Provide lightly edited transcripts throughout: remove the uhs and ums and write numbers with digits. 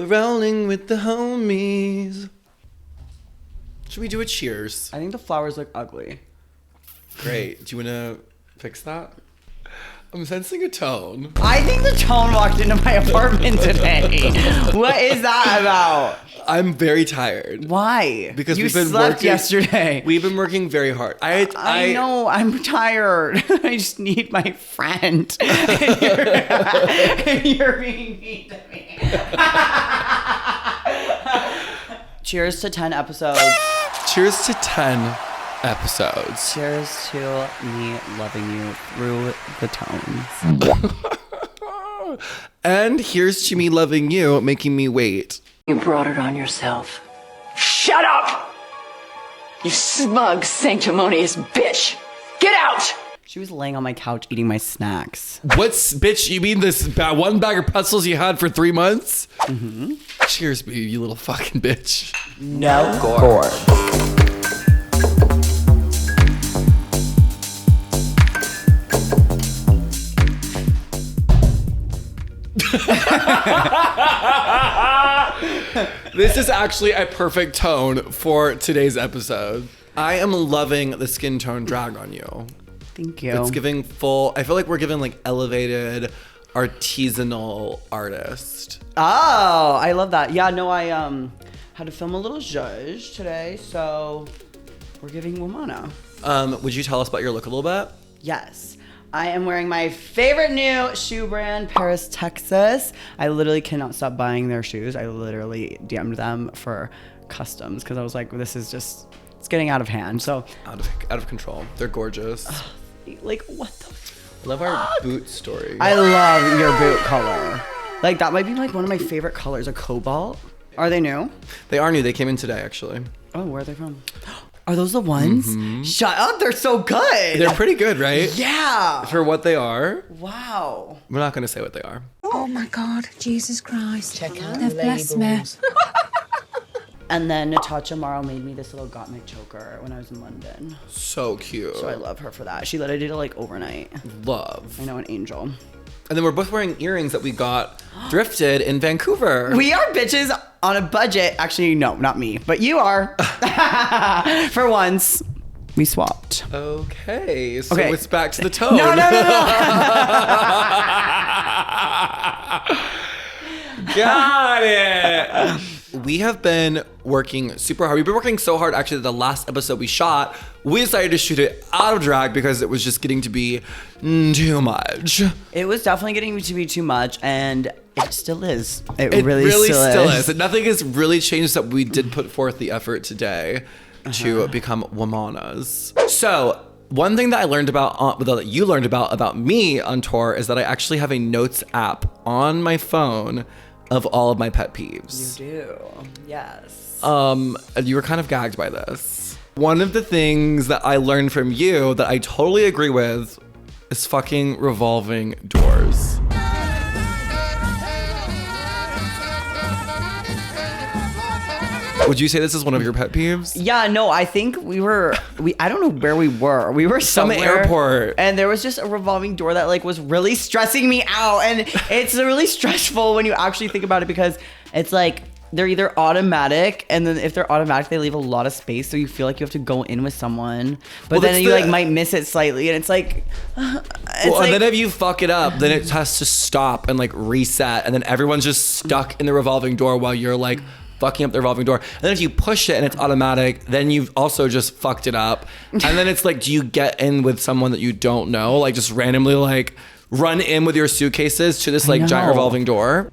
rolling with the homies. Should we do a cheers? I think the flowers look ugly. Great. Do you want to fix that? I'm sensing a tone. I think the tone walked into my apartment today. What is that about? I'm very tired. Why? Because you we've been slept working yesterday. We've been working very hard. I know. I'm tired. I just need my friend. And you're being mean to me. Cheers to 10 episodes. Cheers to 10 episodes. Cheers to me loving you through the tones. And here's to me loving you, making me wait. You brought it on yourself. Shut up! You smug, sanctimonious bitch! Get out! She was laying on my couch eating my snacks. What's, bitch, you mean this one bag of pretzels you had for 3 months? Mm-hmm. Cheers, me, you little fucking bitch. No gore. This is actually a perfect tone for today's episode. I am loving the skin tone drag on you. Thank you. It's giving full, I feel like we're giving like elevated, artisanal artist. Oh, I love that. Yeah, no, I had to film a little zhuzh today, so we're giving Womana. Would you tell us about your look a little bit? Yes. I am wearing my favorite new shoe brand, Paris, Texas. I literally cannot stop buying their shoes. I literally DM'd them for customs because I was like, this is just, it's getting out of hand. So Out of control. They're gorgeous. like, what the Love our boot story. I love your boot color. Like, that might be like one of my favorite colors, a cobalt. Are they new? They are new. They came in today, actually. Oh, where are they from? Are those the ones? Mm-hmm. Shut up, they're so good. They're pretty good, right? Yeah. For what they are. Wow. We're not going to say what they are. Oh my God, Jesus Christ. Check out They've the blessed me. labels. And then Natasha Morrow made me this little Gottmik choker when I was in London. So cute. So I love her for that. She literally did it like overnight. Love. I know, an angel. And then we're both wearing earrings that we got thrifted in Vancouver. We are bitches on a budget. Actually, no, not me, but you are. For once, we swapped. Okay, so Okay. it's back to the tone. No. Got it. We have been working super hard. We've been working so hard, actually, that the last episode we shot, we decided to shoot it out of drag because it was just getting to be too much. It was definitely getting to be too much, and it still is. It really still is. is. Nothing has really changed, that we did put forth the effort today to become womanas. So one thing that I learned about, that you learned about me on tour, is that I actually have a notes app on my phone of all of my pet peeves. You do, yes. You were kind of gagged by this. One of the things that I learned from you that I totally agree with is fucking revolving doors. Would you say this is one of your pet peeves? Yeah, no, I think I don't know where we were. We were Some somewhere. airport. And there was just a revolving door that like was really stressing me out. And it's really stressful when you actually think about it, because it's like they're either automatic, and then if they're automatic, they leave a lot of space. So you feel like you have to go in with someone, but Well, then that's you the- like might miss it slightly. And it's like, And then if you fuck it up, then it has to stop and like reset. And then everyone's just stuck in the revolving door while you're like fucking up the revolving door. And then if you push it and it's automatic, then you've also just fucked it up. And then it's like, do you get in with someone that you don't know? Like just randomly like run in with your suitcases to this like giant know. revolving door?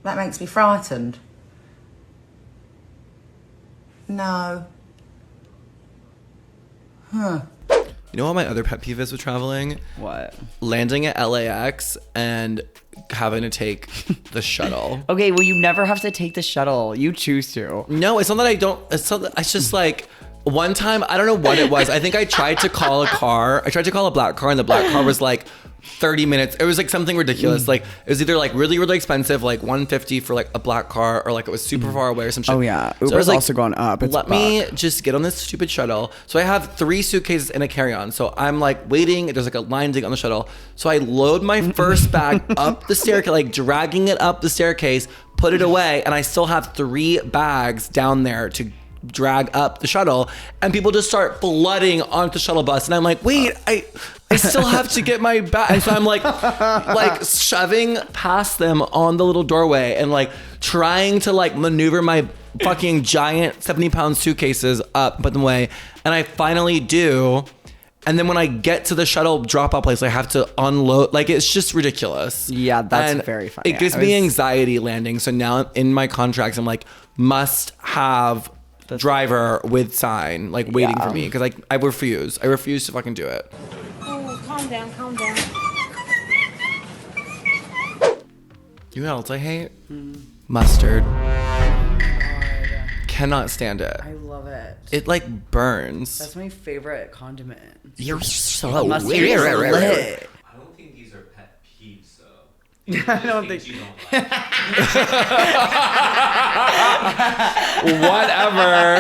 That makes me frightened. No. Huh. You know what my other pet peeve is with traveling? what? Landing at LAX and having to take the shuttle. Okay, well, you never have to take the shuttle. You choose to. No, it's not that I don't. It's just like one time, I don't know what it was. I think I tried to call a car. I tried to call a black car, and the black car was like, 30 minutes. It was like something ridiculous. Like it was either like really, really expensive, like $150 for like a black car, or like it was super far away or some shit. Oh yeah, So I Uber's was like, also gone up. It's let me just get on this stupid shuttle. So I have 3 suitcases and a carry-on. So I'm like waiting. There's like a line to get on the shuttle. So I load my first bag up the staircase, like dragging it up the staircase, put it away, and I still have 3 bags down there to drag up the shuttle, and people just start flooding onto the shuttle bus, and I'm like, wait, I still have to get my bag. And so I'm like shoving past them on the little doorway and like trying to like maneuver my fucking giant 70-pound suitcases up, put them away, and I finally do. And then when I get to the shuttle drop-off place, I have to unload. Like, it's just ridiculous. Yeah, that's very funny. It gives me anxiety landing. So now in my contracts, I'm like, must have driver with sign, like waiting for me. Because like, I refuse to fucking do it. Oh, calm down, calm down. You know what else I hate? Mustard. Cannot stand it. I love it. It like burns. That's my favorite condiment. You're so Mustard is weird. lit. I don't think these are pet peeves, though. I don't think. You don't like. Whatever.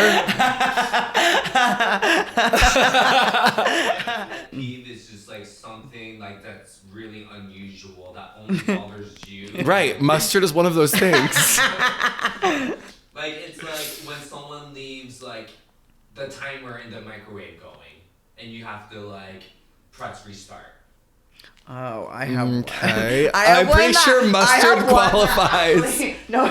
Peeve is just like something like that's really unusual that only bothers you. Right. Mustard is one of those things. Like, it's like when someone leaves like the timer in the microwave going, and you have to like press restart. Oh, I have. Okay. I have I'm pretty one sure that- mustard I have one qualifies. No,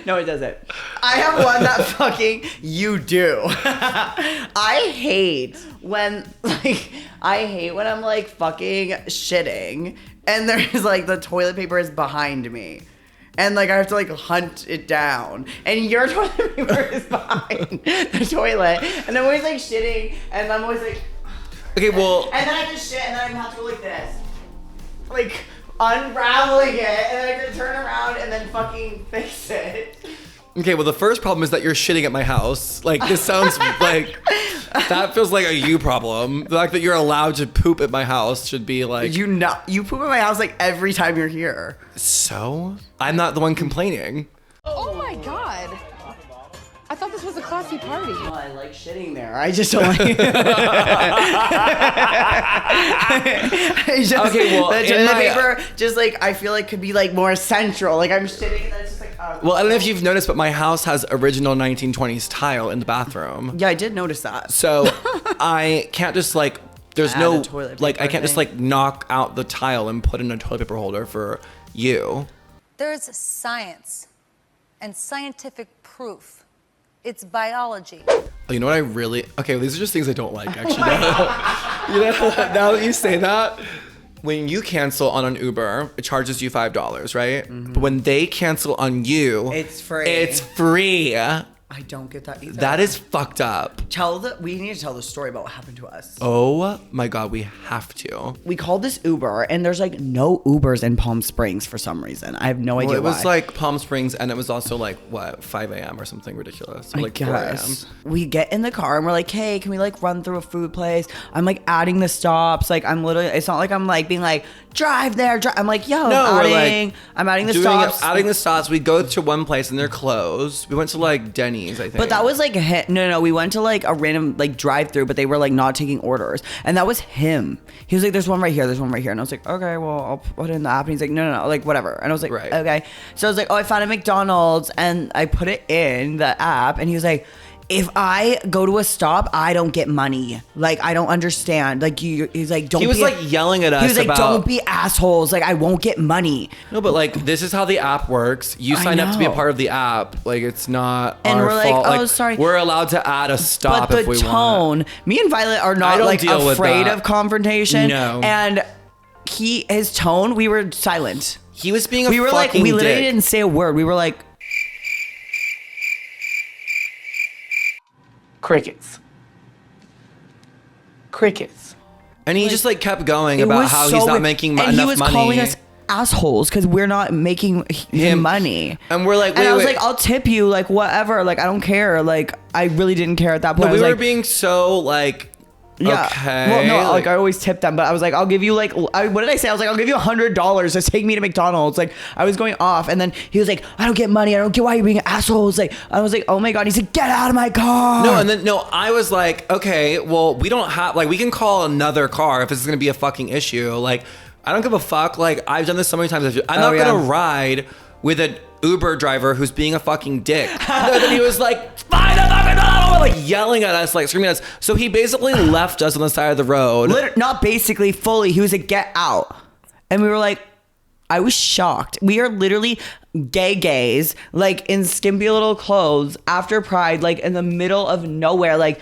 no, it doesn't. I have one that fucking you do. I hate when I'm like fucking shitting and there's like the toilet paper is behind me. And like I have to like hunt it down, and your toilet paper is behind the toilet, and I'm always like shitting, and I'm always like, Okay, well, and then I just shit, and then I have to go like this, like unraveling it, and then I have to turn around and then fucking fix it. okay, well, the first problem is that you're shitting at my house. Like, this sounds like, that feels like a you problem. The fact that you're allowed to poop at my house should be like, You poop at my house like every time you're here. so? I'm not the one complaining. Oh my god. I thought this was a classy party. Well, I like shitting there. I just don't like. I just, Okay, well, the in toilet my- paper just like I feel like could be like more central. Like I'm shitting and then it's just like. Oh. Well, I don't know if you've noticed, but my house has original 1920s tile in the bathroom. Yeah, I did notice that. So I can't just like, there's Add no, a toilet like, I paper can't just thing. like knock out the tile and put in a toilet paper holder for you. There's science and scientific proof. It's biology. Oh, you know what I really, okay, well, these are just things I don't like, actually. You know, now that you say that, when you cancel on an Uber, it charges you $5, right? But when they cancel on you, It's free. It's free. I don't get that either. That is fucked up. We need to tell the story about what happened to us. Oh my God, we have to. We called this Uber, and there's like no Ubers in Palm Springs for some reason. I have no idea Well, it was why. like Palm Springs, and it was also like, what, 5 a.m. or something ridiculous. Or like 4 a.m. We get in the car and we're like, hey, can we like run through a food place? I'm like adding the stops. Like I'm literally, it's not like I'm like being like, drive there, drive. I'm like, yo, No, we're adding, like I'm adding the doing stops. adding the stops. We go to one place and they're closed. We went to like Denny's, I think. But that was like no, we went to like a random like drive-through, but they were like not taking orders, and that was him. He was like, "There's one right here, there's one right here," and I was like, "Okay, well, I'll put it in the app." And he's like, "No, like whatever," and I was like, Right. "Okay." So I was like, "Oh, I found a McDonald's," and I put it in the app, and he was like, if I go to a stop, I don't get money. Like, I don't understand. Like, he's like, don't be... He was like yelling at us. He was like, about, don't be assholes. Like, I won't get money. No, but like, this is how the app works. You sign up to be a know. part of the app. Like, it's not And our we're like, fault. oh, sorry. We're allowed to add a stop But if the we tone, want. me and Violet are I not don't like deal with afraid that. of confrontation. No. And his tone, we were silent. He was being a We were like, fucking we literally dick. didn't say a word. We were like, Crickets. Crickets. And he just like kept going it about was how so he's not weird. making and enough he was money. calling us assholes because we're not making him money. And we're like, and wait, I was wait. like, I'll tip you, like whatever. Like I don't care. Like I really didn't care at that point. No, I we was were like, being so like Yeah. Okay. Well, no, like I always tip them, but I was like, I'll give you like, what did I say? I was like, I'll give you $100 to take me to McDonald's. Like I was going off, and then he was like, I don't get money. I don't get why you're being an asshole. I was like, oh my God. He's like, get out of my car. No, I was like, okay, well, we don't have, like, we can call another car if this is gonna be a fucking issue. Like, I don't give a fuck. Like, I've done this so many times. I'm not gonna ride with an Uber driver who's being a fucking dick. No, then he was like, fine, I'm not gonna, like yelling at us, like screaming at us. So he basically left us on the side of the road. Not basically, fully. He was like, get out. And we were like, I was shocked. We are literally gays, like in skimpy little clothes after Pride, like in the middle of nowhere. Like,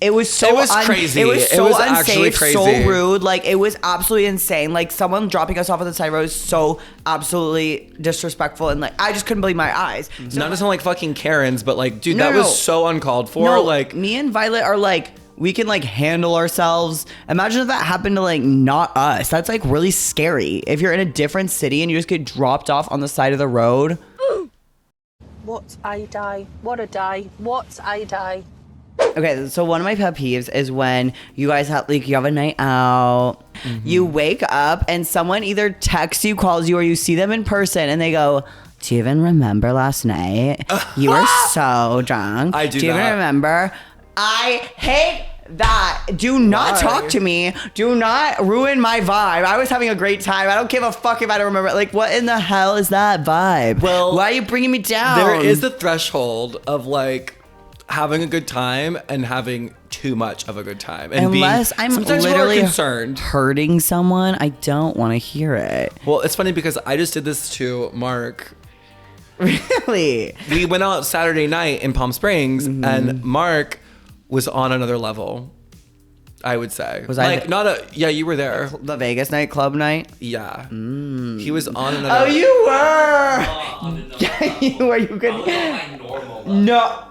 it was so crazy. It was so actually unsafe, crazy. so rude. Like, it was absolutely insane. Like, someone dropping us off on the side road is so absolutely disrespectful. And like, I just couldn't believe my eyes. So, not to sound like fucking Karens, but like, dude, that was so uncalled for. No, like, me and Violet are like, we can like handle ourselves. Imagine if that happened to like not us. That's like really scary. If you're in a different city and you just get dropped off on the side of the road. What I die. What a die. What I die. Okay, so one of my pet peeves is when you guys have like you have a night out, you wake up and someone either texts you, calls you, or you see them in person and they go, do you even remember last night? You were so drunk. I do you even that. remember? I hate that. Do not talk to me. Do not ruin my vibe. I was having a great time. I don't give a fuck if I don't remember. Like, what in the hell is that vibe? Well, why are you bringing me down? there is the threshold of like having a good time and having too much of a good time, and unless being I'm sometimes literally more concerned, hurting someone, I don't want to hear it. Well, it's funny because I just did this to Mark. Really? We went out Saturday night in Palm Springs, and Mark was on another level, I would say. Was I like not a yeah? You were there. The Vegas night, club night? Yeah. He was on another. Oh, you were. Yeah, you were. You couldn't. My normal level. No.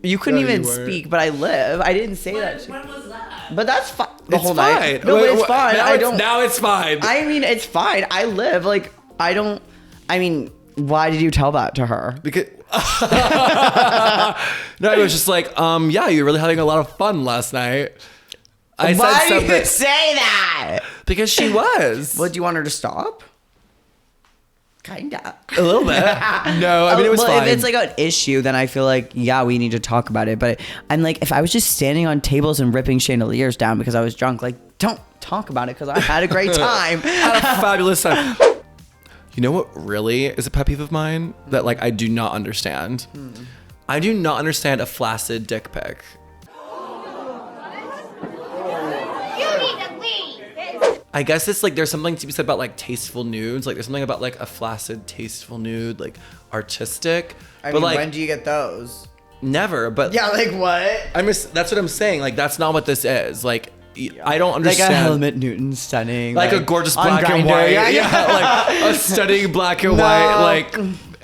You couldn't No, even you weren't. speak, but I live. I didn't say that shit. When was that? But that's fine. The It's whole fine. night. No, but it's fine. Now I it's, don't. now it's fine. I mean, it's fine. I live. Like, I don't. I mean, why did you tell that to her? Because no, it was just like, yeah, you're really having a lot of fun last night. I Why said do you something say that? because she was. What, do you want her to stop? Kinda. A little bit. No, I mean it was well, fine. if it's like an issue, then I feel like, yeah, we need to talk about it. But I'm like, if I was just standing on tables and ripping chandeliers down because I was drunk, like, don't talk about it because I had a great time. had a fabulous time. You know what really is a pet peeve of mine that like I do not understand? I do not understand a flaccid dick pic. I guess it's like there's something to be said about like tasteful nudes. Like there's something about like a flaccid, tasteful nude, like artistic. I but mean, like when do you get those? never. But Yeah, like what? that's what I'm saying. Like that's not what this is. Like I don't Like understand. a Helmut Newton stunning. Like a gorgeous on black and Grindr. white. Yeah, Yeah, like a stunning black and white, like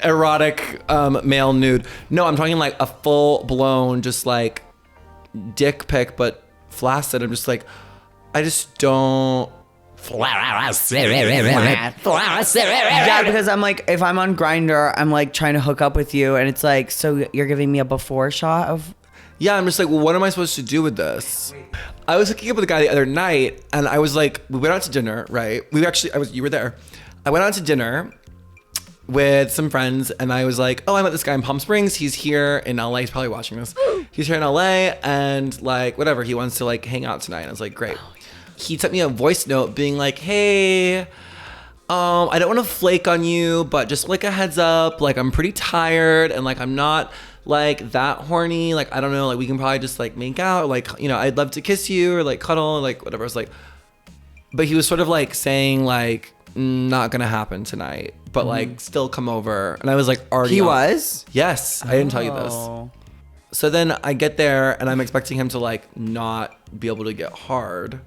erotic male nude. No, I'm talking like a full blown, just like dick pic, but flaccid. I'm just like, I just don't. Yeah, because I'm like, if I'm on Grindr, I'm like trying to hook up with you, and it's like, so you're giving me a before shot of. Yeah, I'm just like, well, what am I supposed to do with this? I was hooking up with a guy the other night, and I was like, we went out to dinner, right? You were there. I went out to dinner with some friends, and I was like, oh, I met this guy in Palm Springs. He's here in LA. He's probably watching this. He's here in LA, and like, whatever, he wants to like hang out tonight. I was like, great. He sent me a voice note being like, hey, I don't want to flake on you, but just like a heads up, like I'm pretty tired and like I'm not like that horny. Like, I don't know, like we can probably just like make out. Like, you know, I'd love to kiss you or like cuddle, or, like whatever. I was like, but he was sort of like saying like, not gonna happen tonight, but like still come over. And I was like, already. He was? Yes, I didn't tell you this. So then I get there and I'm expecting him to like not be able to get hard.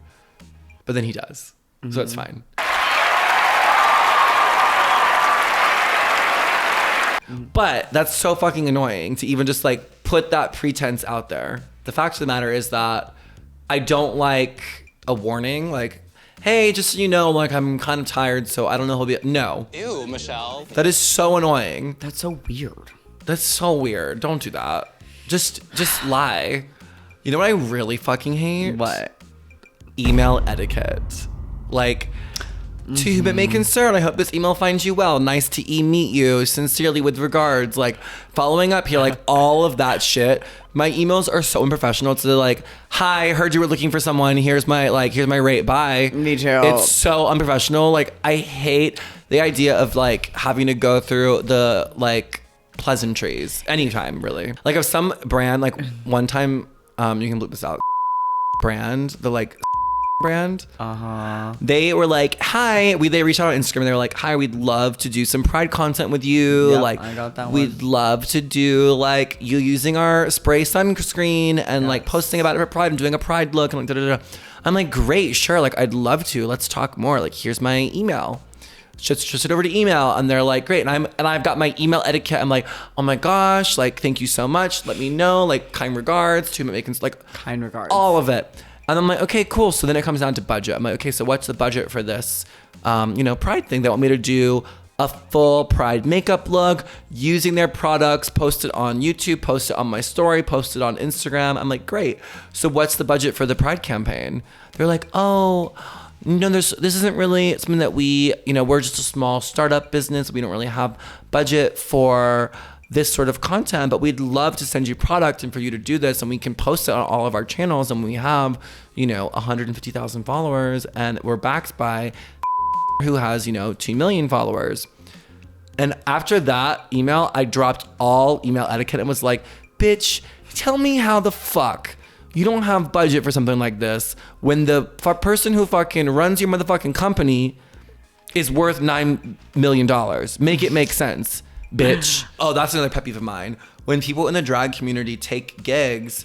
But then he does. So it's fine. But that's so fucking annoying to even just like put that pretense out there. The fact of the matter is that I don't like a warning like, hey, just so you know, like I'm kind of tired, so I don't know if he'll be. No. Ew, Michelle. That is so annoying. That's so weird. That's so weird. Don't do that. Just lie. You know what I really fucking hate? What? Email etiquette. Like, to whom it may concern, I hope this email finds you well. Nice to meet you. Sincerely, with regards. Like, following up here, like, all of that shit. My emails are so unprofessional. It's like, hi, heard you were looking for someone. Here's my rate. Bye. Me too. It's so unprofessional. Like, I hate the idea of, like, having to go through the, like, pleasantries. Anytime, really. Like, if some brand, like, one time, you can loop this out. Brand, the, like, brand. They were like, hi. They reached out on Instagram and they were like, hi, we'd love to do some Pride content with you. Yep, like, I got that we'd love to do like you using our spray sunscreen and like posting about it for Pride and doing a Pride look and like da-da-da. I'm like, great, sure. Like, I'd love to. Let's talk more. Like, here's my email. Just it over to email. And they're like, great. And I've got my email etiquette. I'm like, oh my gosh, like, thank you so much. Let me know. Like, kind regards to making like Kind regards. all of it. And I'm like, okay, cool. So then it comes down to budget. I'm like, okay, so what's the budget for this, Pride thing? They want me to do a full Pride makeup look using their products, post it on YouTube, post it on my story, post it on Instagram. I'm like, great. So what's the budget for the Pride campaign? They're like, oh, no, this isn't really something that we're just a small startup business. We don't really have budget for this sort of content, but we'd love to send you product and for you to do this, and we can post it on all of our channels, and we have 150,000 followers, and we're backed by who has 2 million followers. And after that email, I dropped all email etiquette and was like, bitch, tell me how the fuck you don't have budget for something like this when the person who fucking runs your motherfucking company is worth $9 million. Make it make sense, bitch. Oh, that's another pet peeve of mine. When people in the drag community take gigs,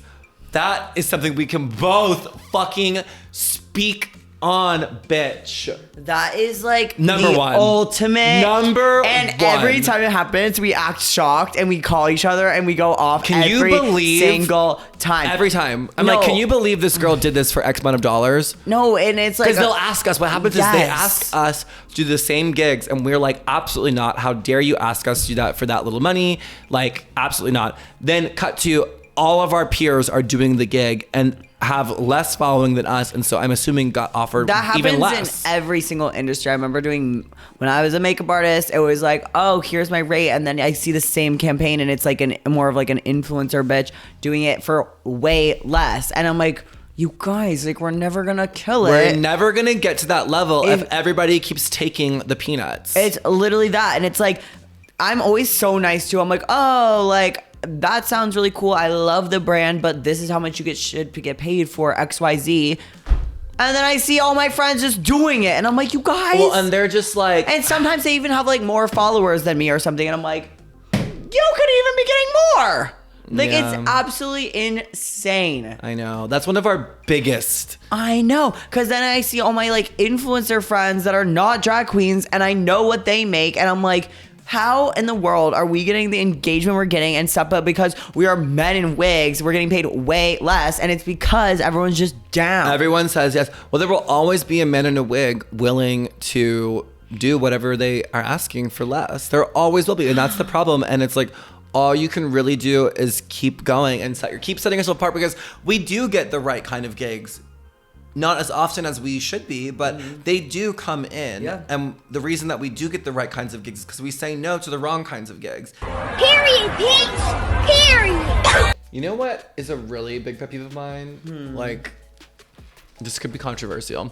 that is something we can both fucking speak on, bitch. That is like Number the one. ultimate. Number and one. every time it happens, we act shocked and we call each other and we go off. Can you every believe- single time? Every time. I'm No. like, can you believe this girl did this for X amount of dollars? No, and it's like Because they'll ask us. What happens is they Yes. ask us to do the same gigs, and we're like, absolutely not. How dare you ask us to do that for that little money? Like, absolutely not. Then cut to all of our peers are doing the gig and have less following than us, and so I'm assuming got offered that happens even less. in every single industry. I remember doing when I was a makeup artist. It was like, oh, here's my rate, and then I see the same campaign, and it's like more of like an influencer bitch doing it for way less, and I'm like, you guys, like, we're never gonna kill it. We're never gonna get to that level if everybody keeps taking the peanuts. It's literally that, and it's like, I'm always so nice to. I'm like, oh, like, that sounds really cool. I love the brand, but this is how much you should get paid for XYZ. And then I see all my friends just doing it, and I'm like, you guys. Well, and they're just like, and sometimes they even have like more followers than me or something, and I'm like, you could even be getting more. Like, Yeah. it's absolutely insane. I know. That's one of our biggest. I know, because then I see all my like influencer friends that are not drag queens, and I know what they make, and I'm like, how in the world are we getting the engagement we're getting and stuff? But because we are men in wigs, we're getting paid way less, and it's because everyone's just down. Everyone says yes. Well, there will always be a man in a wig willing to do whatever they are asking for less. There always will be, and that's the problem. And it's like, all you can really do is keep going and keep setting yourself apart, because we do get the right kind of gigs. Not as often as we should be, but they do come in. Yeah. And the reason that we do get the right kinds of gigs is because we say no to the wrong kinds of gigs. Period, bitch. Period. You know what is a really big pet peeve of mine? Like, this could be controversial.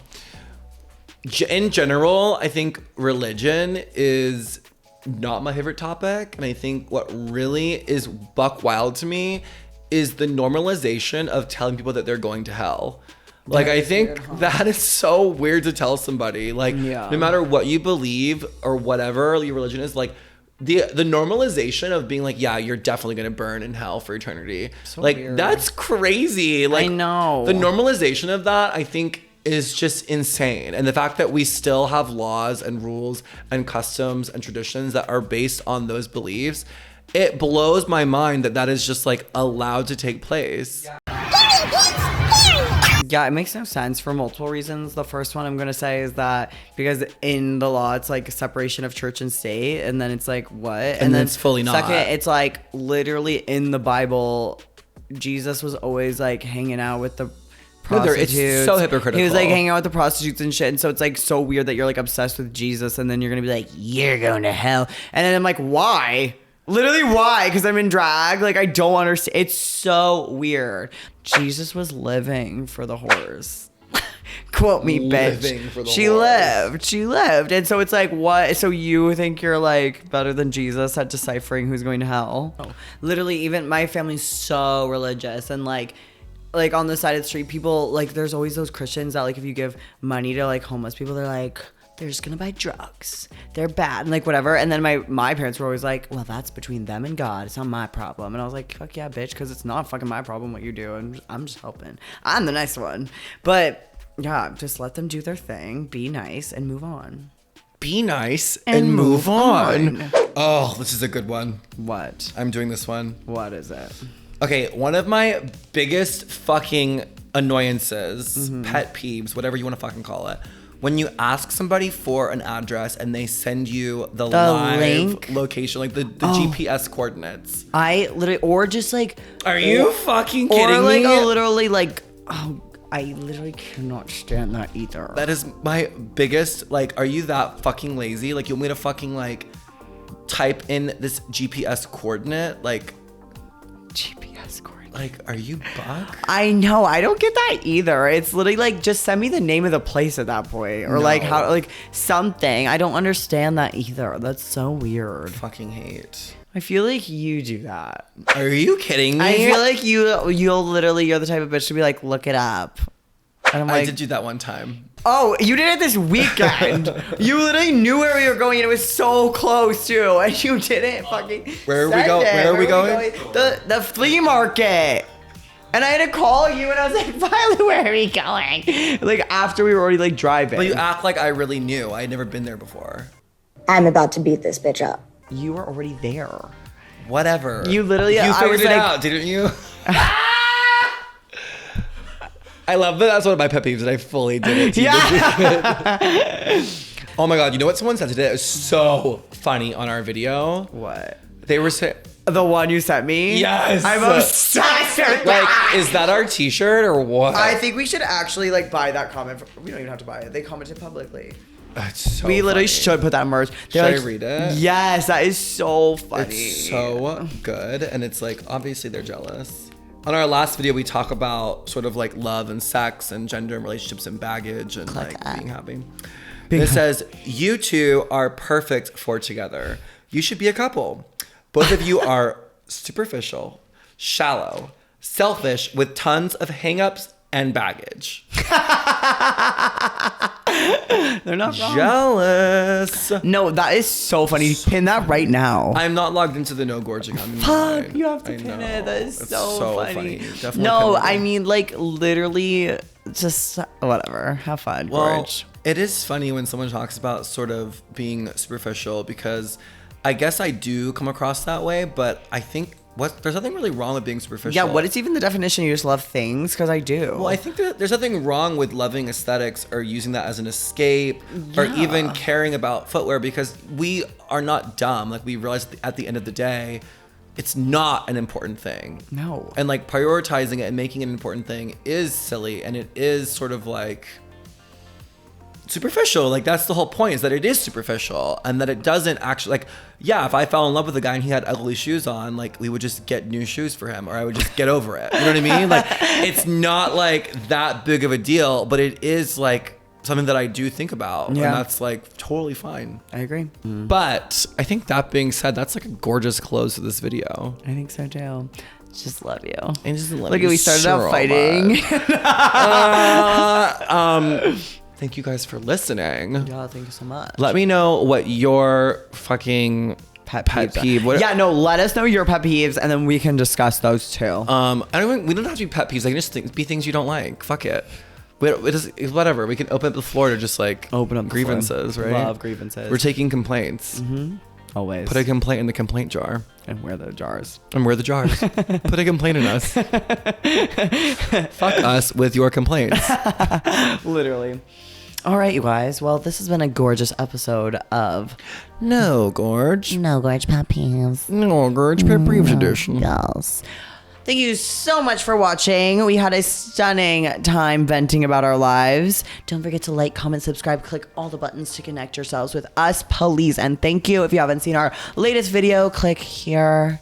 In general, I think religion is not my favorite topic. And I think what really is buck wild to me is the normalization of telling people that they're going to hell. Like, I think that is so weird to tell somebody. Like, no matter what you believe or whatever your religion is, like, the normalization of being like, yeah, you're definitely gonna burn in hell for eternity. So like, weird. that's crazy. Like, I know. The normalization of that, I think, is just insane. And the fact that we still have laws and rules and customs and traditions that are based on those beliefs, it blows my mind that that is just like allowed to take place. Yeah, it makes no sense for multiple reasons. The first one I'm going to say is that because in the law, it's like a separation of church and state. And then it's like, what? And then it's fully not. Second, it's like literally in the Bible, Jesus was always like hanging out with the No, prostitutes. it's so hypocritical. He was like hanging out with the prostitutes and shit. And so it's like so weird that you're like obsessed with Jesus and then you're gonna be like, you're going to hell. And then I'm like, why? Literally why? Because I'm in drag. Like I don't understand. It's so weird. Jesus was living for the whores. Quote me, bitch. Living for the she whores. She lived. And so it's like, what? So you think you're like better than Jesus at deciphering who's going to hell? Oh. Literally, even my family's so religious and like on the side of the street, people like there's always those Christians that like if you give money to like homeless people, they're like, they're just gonna buy drugs. They're bad and like whatever. And then my parents were always like, well, that's between them and God. It's not my problem. And I was like, fuck yeah, bitch, because it's not fucking my problem what you do. And I'm just helping. I'm the nice one. But yeah, just let them do their thing. Be nice and move on. Be nice and move on. Oh, this is a good one. What? I'm doing this one. What is it? Okay, one of my biggest fucking annoyances, pet peeves, whatever you want to fucking call it, when you ask somebody for an address and they send you the live link? location, like the GPS coordinates. I literally, or just like, Are you fucking kidding or like me? literally like, oh, I literally cannot stand that either. That is my biggest, like, are you that fucking lazy? Like, you want me to fucking like type in this GPS coordinate? Like, GPS coordinate. Like, are you buck? I know. I don't get that either. It's literally like, just send me the name of the place at that point. Or like how, like something. I don't understand that either. That's so weird. Fucking hate. I feel like you do that. Are you kidding me? I feel like you're the type of bitch to be like, look it up. And I'm like, I did do that one time. Oh, you did it this weekend. You literally knew where we were going, and it was so close too, and you didn't fucking. Where are we going? Where are we going? The flea market. And I had to call you, and I was like, Violet, where are we going? Like after we were already like driving. But you act like I really knew. I had never been there before. I'm about to beat this bitch up. You were already there. Whatever. You literally. You figured it out, didn't you? I love that. That's one of my pet peeves, and I fully did it. Yeah. Oh my god! You know what someone said today? It was so funny on our video. What? They were saying. The one you sent me? Yes. I'm obsessed with Like, that. is that our t-shirt or what? I think we should actually like buy that comment. We don't even have to buy it. They commented publicly. It's so we literally funny. should put that merch. Should I read it? Yes, that is so funny. It's so good, and it's like obviously they're jealous. On our last video, we talk about sort of like love and sex and gender and relationships and baggage and like being happy. It says, you two are perfect for together. You should be a couple. Both of you are superficial, shallow, selfish, with tons of hangups and baggage. They're not wrong. Jealous. No, that is so funny. Pin that right now. I'm not logged into the no gorging. I'm Fuck, mine. you have to I pin know. it. That is It's so funny. Definitely No, pin it. I mean like literally just whatever. Have fun, Well, Gorge. it is funny when someone talks about sort of being superficial because I guess I do come across that way, but I think there's nothing really wrong with being superficial. Yeah, what is even the definition? You just love things? Because I do. Well, I think that there's nothing wrong with loving aesthetics or using that as an escape or even caring about footwear because we are not dumb. Like we realize at the end of the day, it's not an important thing. No. And like prioritizing it and making it an important thing is silly and it is sort of like superficial. Like that's the whole point is that it is superficial and that it doesn't actually like, yeah, if I fell in love with a guy and he had ugly shoes on, like we would just get new shoes for him or I would just get over it. You know what I mean? Like it's not like that big of a deal, but it is like something that I do think about and that's like totally fine. I agree. But I think that being said, that's like a gorgeous close to this video. I think so too. Just love you. I just love Look you at we started so out fighting. Thank you guys for listening. Yeah, thank you so much. Let me know what your fucking pet peeve. Yeah, no, let us know your pet peeves and then we can discuss those too. We don't have to be pet peeves. They can just be things you don't like. Fuck it. It's whatever. We can open up the floor to just like open up grievances, right? Love grievances. We're taking complaints. Mm-hmm. Always. Put a complaint in the complaint jar. And where are the jars? And where are the jars? Put a complaint in us. Fuck us with your complaints. Literally. All right, you guys. Well, this has been a gorgeous episode of No Gorge. No, Gorge pet peeves. No Gorge Pet Peeves edition. Yes. Thank you so much for watching. We had a stunning time venting about our lives. Don't forget to like, comment, subscribe, click all the buttons to connect yourselves with us, please. And thank you. If you haven't seen our latest video, click here.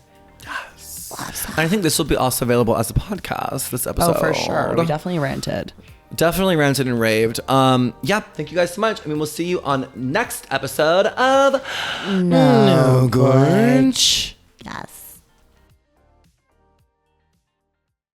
I think this will be also available as a podcast, this episode. Oh, for sure. We definitely ranted. Definitely ranted and raved. Yeah, thank you guys so much. I mean, we'll see you on next episode of No Gorge. Yes.